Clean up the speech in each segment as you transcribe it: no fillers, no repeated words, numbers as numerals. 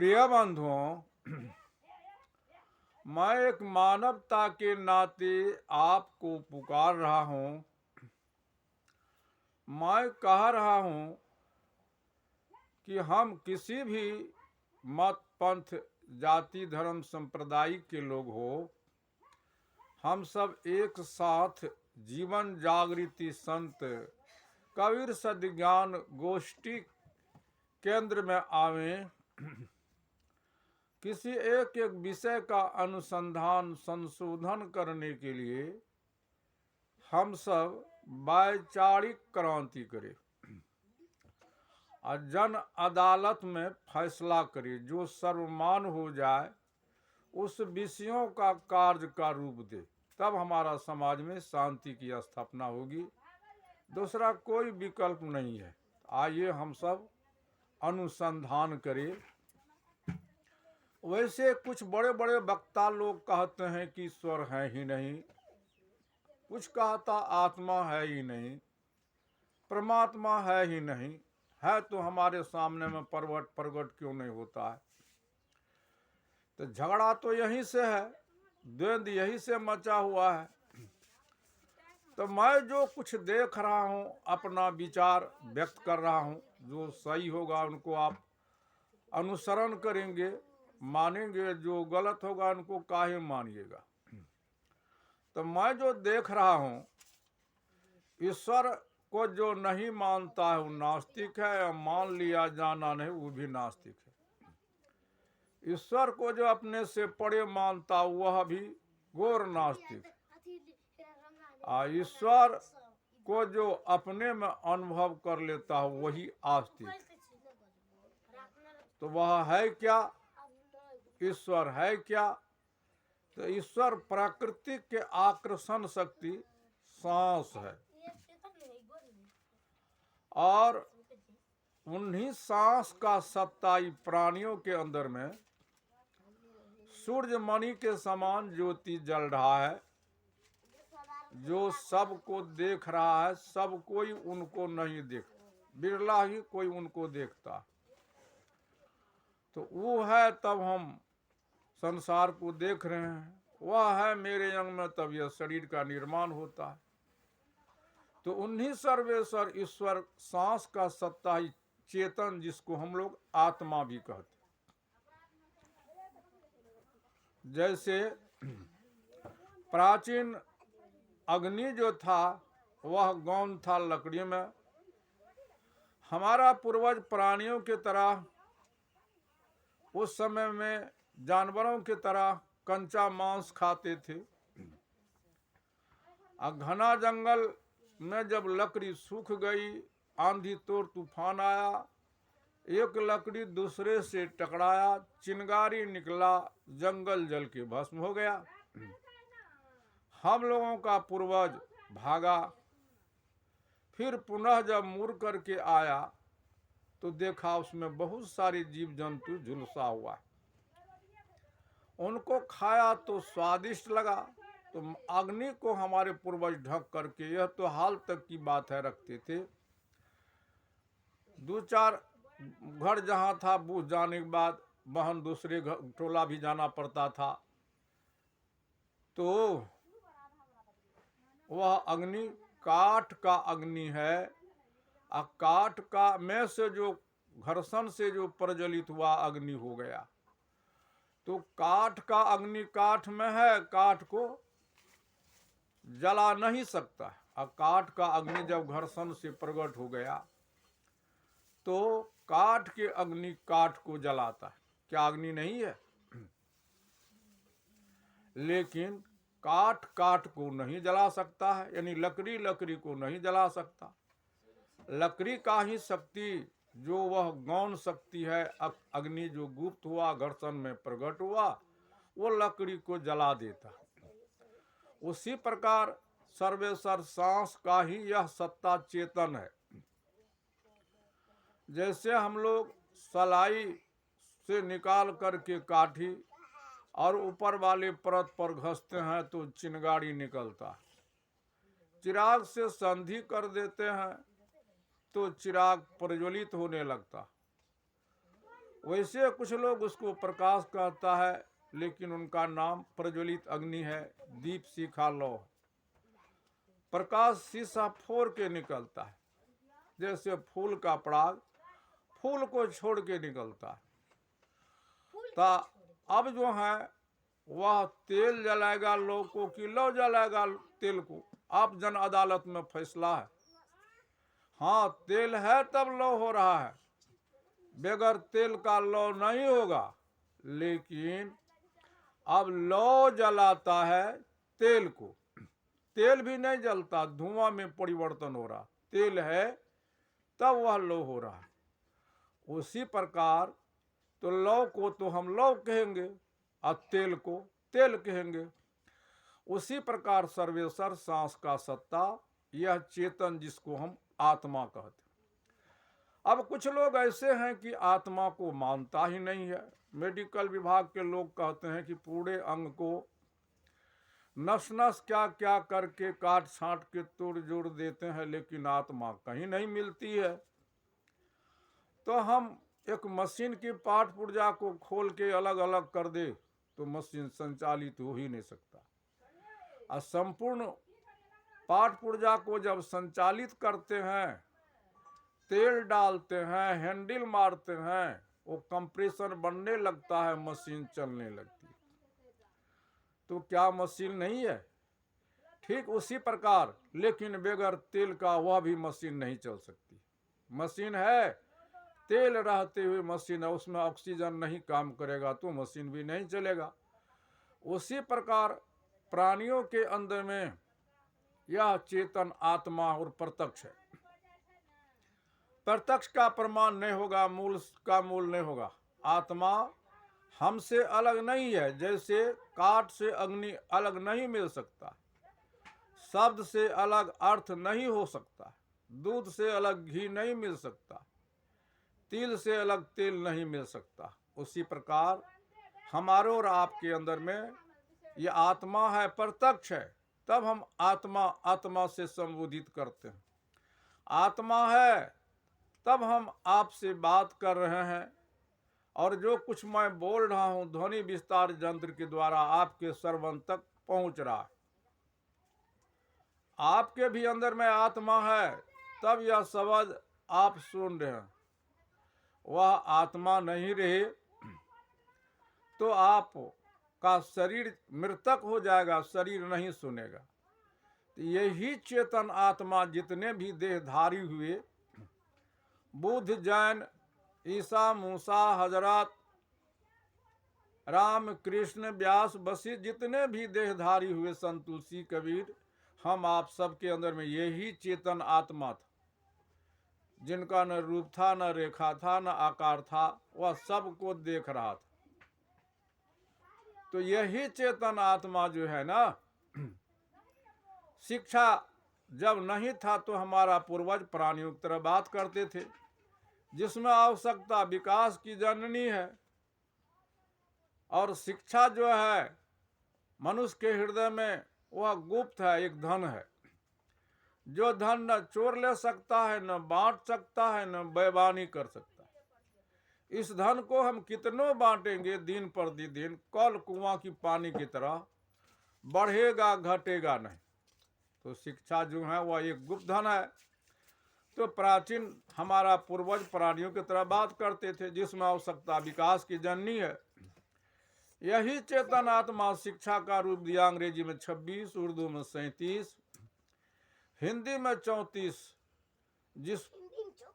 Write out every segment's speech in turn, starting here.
प्रिय बंधुओं, मैं एक मानवता के नाते आपको पुकार रहा हूँ। मैं कह रहा हूँ कि हम किसी भी मत, पंथ, जाति, धर्म, संप्रदाय के लोग हो, हम सब एक साथ जीवन जागृति संत कबीर सद्ज्ञान गोष्ठी केंद्र में आवें। किसी एक विषय का अनुसंधान संशोधन करने के लिए हम सब वैचारिक क्रांति करें और जन अदालत में फैसला करें जो सर्वमान्य हो जाए, उस विषयों का कार्य का रूप दे। तब हमारा समाज में शांति की स्थापना होगी। दूसरा कोई विकल्प नहीं है। आइए हम सब अनुसंधान करें। वैसे कुछ बड़े बड़े वक्ता लोग कहते हैं कि ईश्वर है ही नहीं, कुछ कहता आत्मा है ही नहीं, परमात्मा है ही नहीं। है तो हमारे सामने में प्रगट क्यों नहीं होता है? तो झगड़ा तो यहीं से है, द्वंद यहीं से मचा हुआ है। तो मैं जो कुछ देख रहा हूँ, अपना विचार व्यक्त कर रहा हूँ। जो सही होगा उनको आप अनुसरण करेंगे, मानेंगे। जो गलत होगा उनको काहे मानिएगा। तो मैं जो देख रहा हूँ, ईश्वर को जो नहीं मानता है वो नास्तिक है, और मान लिया जाना नहीं वो भी नास्तिक है। ईश्वर को जो अपने से परे मानता वह भी घोर नास्तिक है। ईश्वर को जो अपने में अनुभव कर लेता है वही आस्तिक। तो वह है क्या? ईश्वर है क्या? तो ईश्वर प्राकृतिक के आकर्षण शक्ति सांस है, और उन्हीं सांस का सत्ताई प्राणियों के अंदर में सूर्यमणि के समान ज्योति जल रहा है, जो सबको देख रहा है। सब कोई उनको नहीं देखता, बिरला ही कोई उनको देखता। तो वो है, तब हम संसार को देख रहे हैं। वह है मेरे अंग में, तब यह शरीर का निर्माण होता है। तो उन्हीं सर्वेश्वर ईश्वर सांस का सत्ता ही चेतन, जिसको हम लोग आत्मा भी कहते। जैसे प्राचीन अग्नि जो था वह गौण था लकड़ी में। हमारा पूर्वज प्राणियों की तरह उस समय में जानवरों की तरह कंचा मांस खाते थे। और घना जंगल में जब लकड़ी सूख गई, आंधी तोड़ तूफान आया, एक लकड़ी दूसरे से टकराया, चिंगारी निकला, जंगल जल के भस्म हो गया। हम लोगों का पूर्वज भागा, फिर पुनः जब मुड़ करके आया तो देखा उसमें बहुत सारे जीव जंतु झुलसा हुआ। उनको खाया तो स्वादिष्ट लगा, तो अग्नि को हमारे पूर्वज ढक करके, यह तो हाल तक की बात है, रखते थे। 2-4 घर जहाँ था बुझ जाने के बाद बहन दूसरे घर टोला भी जाना पड़ता था। तो वह अग्नि काठ का अग्नि है, और काठ का में से जो घर्षण से जो प्रज्वलित हुआ अग्नि हो गया। तो काठ का अग्नि काठ में है, काठ को जला नहीं सकता। और काठ का अग्नि जब घर्षण से प्रकट हो गया तो काठ के अग्नि काठ को जलाता है। क्या अग्नि नहीं है? लेकिन काठ काठ को नहीं जला सकता है, यानी लकड़ी लकड़ी को नहीं जला सकता। लकड़ी का ही शक्ति जो वह गौण शक्ति है, अग्नि जो गुप्त हुआ, घर्षण में प्रकट हुआ, वो लकड़ी को जला देता। उसी प्रकार सर्वेश्वर सांस का ही यह सत्ता चेतन है। जैसे हम लोग सलाई से निकाल करके काठी और ऊपर वाले परत पर घसते हैं तो चिंगारी निकलता। चिराग से संधि कर देते हैं तो चिराग प्रज्वलित होने लगता। वैसे कुछ लोग उसको प्रकाश कहता है, लेकिन उनका नाम प्रज्वलित अग्नि है, दीप शिखा लौ। प्रकाश शीशा फोड़ के निकलता है, जैसे फूल का पराग फूल को छोड़ के निकलता है। ता अब जो है वह तेल जलाएगा लौ को कि लौ जलाएगा तेल को, आप जन अदालत में फैसला है। हाँ, तेल है तब लौ हो रहा है, बगैर तेल का लौ नहीं होगा। लेकिन अब लौ जलाता है तेल को, तेल भी नहीं जलता, धुआं में परिवर्तन हो रहा, तेल है तब वह लौ हो रहा है। उसी प्रकार तो लौ को तो हम लौ कहेंगे और तेल को तेल कहेंगे। उसी प्रकार सर्वेश्वर सांस का सत्ता, यह चेतन जिसको हम आत्मा कहते हैं। अब कुछ लोग ऐसे हैं कि आत्मा को मानता ही नहीं है। मेडिकल विभाग के लोग कहते हैं कि पूरे अंग को नस नस क्या क्या करके काट छांट के तोड़ जोड़ देते हैं, लेकिन आत्मा कहीं नहीं मिलती है। तो हम एक मशीन की पार्ट पुर्जा को खोल के अलग अलग कर दे तो मशीन संचालित हो ही नहीं सकता। और संपूर्ण पार्ट पुर्जा को जब संचालित करते हैं, तेल डालते हैं, हैंडल मारते हैं, वो कंप्रेसर बनने लगता है, मशीन चलने लगती है। तो क्या मशीन नहीं है? ठीक उसी प्रकार, लेकिन बगैर तेल का वह भी मशीन नहीं चल सकती। मशीन है, तेल रहते हुए मशीन है, उसमें ऑक्सीजन नहीं काम करेगा तो मशीन भी नहीं चलेगा। उसी प्रकार प्राणियों के अंदर में यह चेतन आत्मा और प्रत्यक्ष है। प्रत्यक्ष का प्रमाण नहीं होगा, मूल का मूल नहीं होगा। आत्मा हमसे अलग नहीं है, जैसे काठ से अग्नि अलग नहीं मिल सकता, शब्द से अलग अर्थ नहीं हो सकता, दूध से अलग घी नहीं मिल सकता, तिल से अलग तेल नहीं मिल सकता। उसी प्रकार हमारे और आपके अंदर में ये आत्मा है, प्रत्यक्ष है, तब हम आत्मा आत्मा से संबोधित करते हैं। आत्मा है तब हम आपसे बात कर रहे हैं, और जो कुछ मैं बोल रहा हूं ध्वनि विस्तार यंत्र के द्वारा आपके सर्वन तक पहुंच रहा है। आपके भी अंदर में आत्मा है, तब यह शब्द आप सुन रहे हैं। वह आत्मा नहीं रहे तो आप का शरीर मृतक हो जाएगा, शरीर नहीं सुनेगा। तो यही चेतन आत्मा जितने भी देहधारी हुए, बुद्ध, जैन, ईसा, मूसा, हजरत, राम, कृष्ण, व्यास, वशिष्ठ, जितने भी देहधारी हुए, संत तुलसी, कबीर, हम आप सबके अंदर में यही चेतन आत्मा था, जिनका न रूप था, न रेखा था, न आकार था, वह सबको देख रहा था। तो यही चेतन आत्मा जो है ना, शिक्षा जब नहीं था तो हमारा पूर्वज प्राणियों की तरह बात करते थे, जिसमें आवश्यकता विकास की जननी है। और शिक्षा जो है मनुष्य के हृदय में वह गुप्त है, एक धन है, जो धन न चोर ले सकता है, न बांट सकता है, न बेईमानी कर सकता है। इस धन को हम कितनों बांटेंगे, दिन पर दिन कल कुआं की पानी की तरह बढ़ेगा, घटेगा नहीं। तो शिक्षा जो है वह एक गुप्त धन है। तो प्राचीन हमारा पूर्वज प्राणियों की तरह बात करते थे, जिसमें आवश्यकता विकास की जननी है। यही चेतन आत्मा शिक्षा का रूप दिया, अंग्रेजी में 26, उर्दू में 37, हिंदी में 34, जिस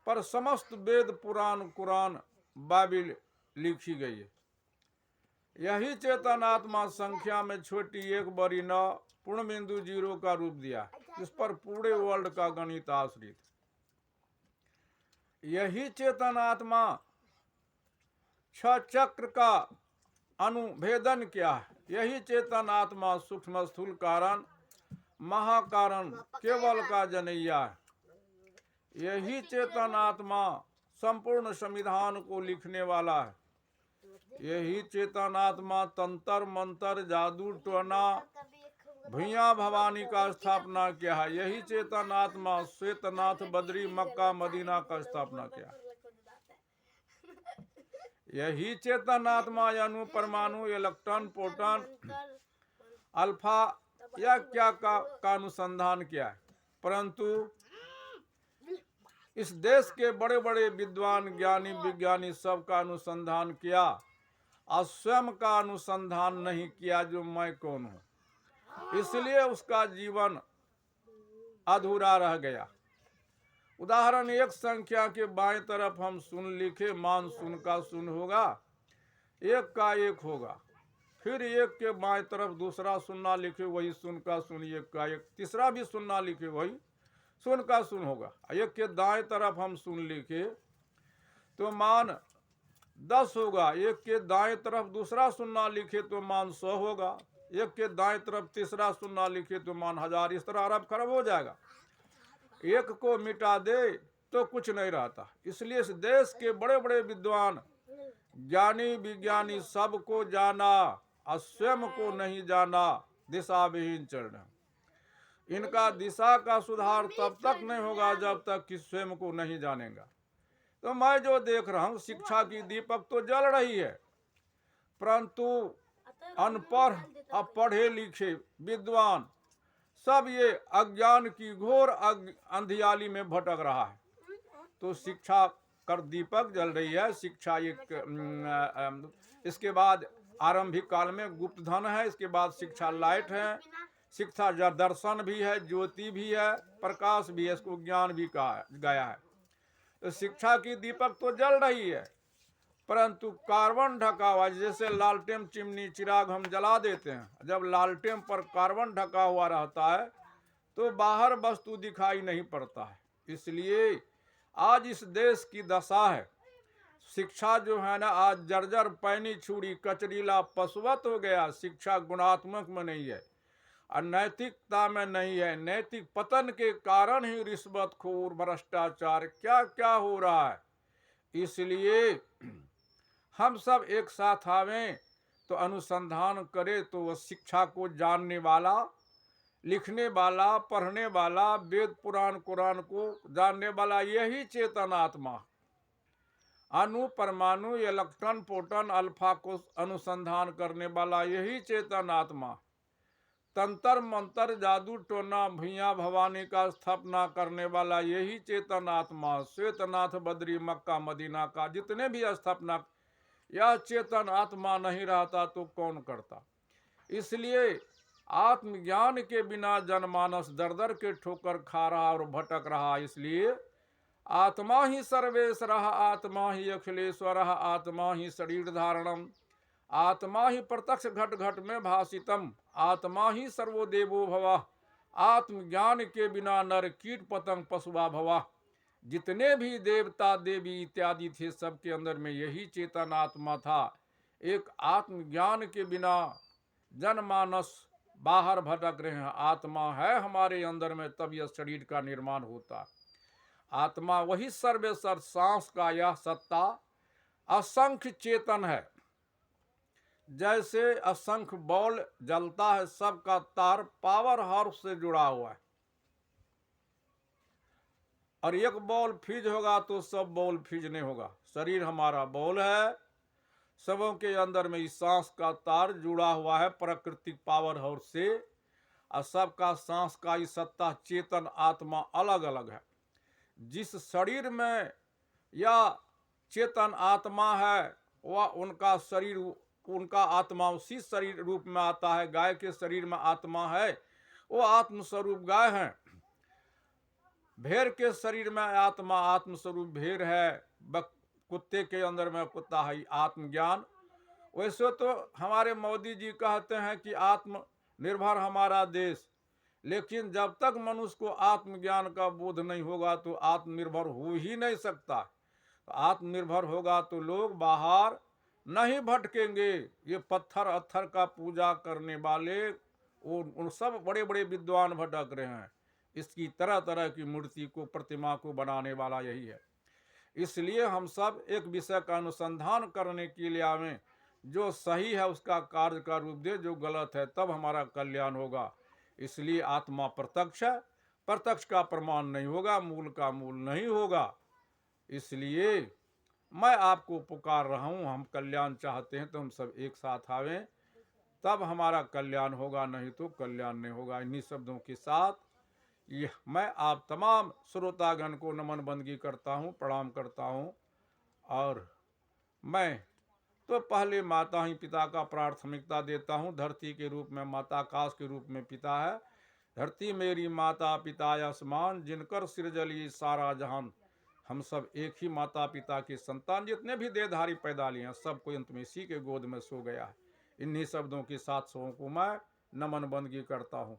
पर समस्त वेद, पुराण, कुरान, बाइबिल लिखी गई है। यही चेतन आत्मा संख्या में छोटी 1 बड़ी 9 पूर्ण बिंदु 0 का रूप दिया, जिस पर पूरे वर्ल्ड का गणित आश्रित। यही चेतन आत्मा 6 चक्र का अनुभेदन किया है। यही चेतन आत्मा सूक्ष्म स्थूल कारण, महाकारण, केवल का जनैया है। यही चेतन आत्मा संपूर्ण संविधान को लिखने वाला है। यही चेतन आत्मा तंत्र मंत्र, जादू टोना, भैया भवानी का स्थापना किया है। यही चेतन आत्मा श्वेतनाथ, बद्री, मक्का, मदीना का स्थापना किया। यही चेतन आत्मा अणु परमाणु इलेक्ट्रॉन प्रोटॉन अल्फा या क्या का अनुसंधान किया है। परंतु इस देश के बड़े बड़े विद्वान ज्ञानी विज्ञानी सब का अनुसंधान किया और स्वयं का अनुसंधान नहीं किया जो मैं कौन हूं, इसलिए उसका जीवन अधूरा रह गया। उदाहरण एक संख्या के बाएं तरफ हम सुन लिखे, मान सुन का सुन होगा, एक का एक होगा। फिर एक के बाएं तरफ दूसरा सुनना लिखे, वही सुन का सुन, एक का एक। तीसरा भी सुनना लिखे, वही सुन का सुन होगा। एक के दाएं तरफ हम सुन लिखे तो मान 10 होगा। एक के दाएं तरफ दूसरा सुनना लिखे तो मान 100 होगा। एक के दाएं तरफ तीसरा सुनना लिखे तो मान 1000। इस तरह अरब खरब हो जाएगा। एक को मिटा दे तो कुछ नहीं रहता। इसलिए इस देश के बड़े बड़े विद्वान ज्ञानी विज्ञानी सबको जाना और स्वयं को नहीं जाना, दिशा विहीन चरण। इनका दिशा का सुधार तब तक नहीं होगा जब तक कि स्वयं को नहीं जानेगा। तो मैं जो देख रहा हूं, शिक्षा की दीपक तो जल रही है, परंतु अनपढ़ अब पढ़े लिखे विद्वान सब ये अज्ञान की घोर अंधियाली में भटक रहा है। तो शिक्षा कर दीपक जल रही है। शिक्षा एक इसके बाद आरंभिक काल में गुप्त धन है, इसके बाद शिक्षा लाइट है, शिक्षा दर्शन भी है, ज्योति भी है, प्रकाश भी है, इसको ज्ञान भी कहा गया है। तो शिक्षा की दीपक तो जल रही है, परंतु कार्बन ढका हुआ, जैसे लालटेन चिमनी चिराग हम जला देते हैं, जब लालटेन पर कार्बन ढका हुआ रहता है तो बाहर वस्तु दिखाई नहीं पड़ता है। इसलिए आज इस देश की दशा है, शिक्षा जो है ना आज जर्जर पैनी छुरी कचरीला पशुवत हो गया। शिक्षा गुणात्मक में नहीं है और नैतिकता में नहीं है। नैतिक पतन के कारण ही रिश्वतखोर भ्रष्टाचार क्या क्या हो रहा है। इसलिए हम सब एक साथ आवें तो अनुसंधान करें, तो वह शिक्षा को जानने वाला, लिखने वाला, पढ़ने वाला, वेद पुराण कुरान को जानने वाला यही चेतन आत्मा। अणु परमाणु इलेक्ट्रॉन प्रोटॉन अल्फा को अनुसंधान करने वाला यही चेतन आत्मा। तंत्र मंत्र जादू टोना भैया भवानी का स्थापना करने वाला यही चेतन आत्मा। श्वेतनाथ बद्री मक्का मदीना का जितने भी स्थापना, यह चेतन आत्मा नहीं रहता तो कौन करता। इसलिए आत्मज्ञान के बिना जनमानस दर दर के ठोकर खा रहा और भटक रहा। इसलिए आत्मा ही सर्वेश्वरः आत्मा ही अखिलेश्वरः आत्मा ही शरीर धारणम आत्मा ही प्रत्यक्ष घट घट में भासितम आत्मा ही सर्वोदेवो भवः। आत्मज्ञान के बिना नर कीट पतंग पशुआ भवा। जितने भी देवता देवी इत्यादि थे सबके अंदर में यही चेतन आत्मा था। एक आत्मज्ञान के बिना जनमानस बाहर भटक रहे हैं। आत्मा है हमारे अंदर में, तब यह शरीर का निर्माण होता। आत्मा वही सर्वेश्वर सांस का यह सत्ता असंख्य चेतन है। जैसे असंख्य बॉल जलता है, सबका तार पावर हाउस से जुड़ा हुआ है, और एक बॉल फ्यूज होगा तो सब बॉल फ्यूज नहीं होगा। शरीर हमारा बॉल है, सबों के अंदर में इस सांस का तार जुड़ा हुआ है प्राकृतिक पावर हाउस से, और सबका सांस का इस सत्ता चेतन आत्मा अलग अलग है। जिस शरीर में या चेतन आत्मा है वह उनका शरीर, उनका आत्मा उसी शरीर रूप में आता है। गाय के शरीर में आत्मा है, वो आत्मस्वरूप गाय है। भेड़ के शरीर में आत्मा आत्मस्वरूप भेड़ है। कुत्ते के अंदर में कुत्ता है, आत्मज्ञान। वैसे तो हमारे मोदी जी कहते हैं कि आत्मनिर्भर हमारा देश, लेकिन जब तक मनुष्य को आत्मज्ञान का बोध नहीं होगा तो आत्मनिर्भर हो ही नहीं सकता। तो आत्मनिर्भर होगा तो लोग बाहर नहीं भटकेंगे। ये पत्थर अत्थर का पूजा करने वाले उन सब बड़े बड़े विद्वान भटक रहे हैं। इसकी तरह तरह की मूर्ति को, प्रतिमा को बनाने वाला यही है। इसलिए हम सब एक विषय का अनुसंधान करने के लिए आवें, जो सही है उसका कार्य का रूप दे, जो गलत है तब हमारा कल्याण होगा। इसलिए आत्मा प्रत्यक्ष है, प्रत्यक्ष का प्रमाण नहीं होगा, मूल का मूल नहीं होगा। इसलिए मैं आपको पुकार रहा हूँ, हम कल्याण चाहते हैं तो हम सब एक साथ आवें, तब हमारा कल्याण होगा, नहीं तो कल्याण नहीं होगा। इन्हीं शब्दों के साथ मैं आप तमाम श्रोतागण को नमन बंदगी करता हूँ, प्रणाम करता हूँ। और मैं तो पहले माता ही पिता का प्राथमिकता देता हूँ। धरती के रूप में माता, आकाश के रूप में पिता है। धरती मेरी माता, पिता आसमान, जिनकर सृजल ये सारा जहान। हम सब एक ही माता पिता के संतान, जितने भी देहधारी पैदा लिए हैं, सब कोई अंत में इसी के गोद में सो गया है। इन्हीं शब्दों के साथ सबों को मैं नमन बंदगी करता हूँ।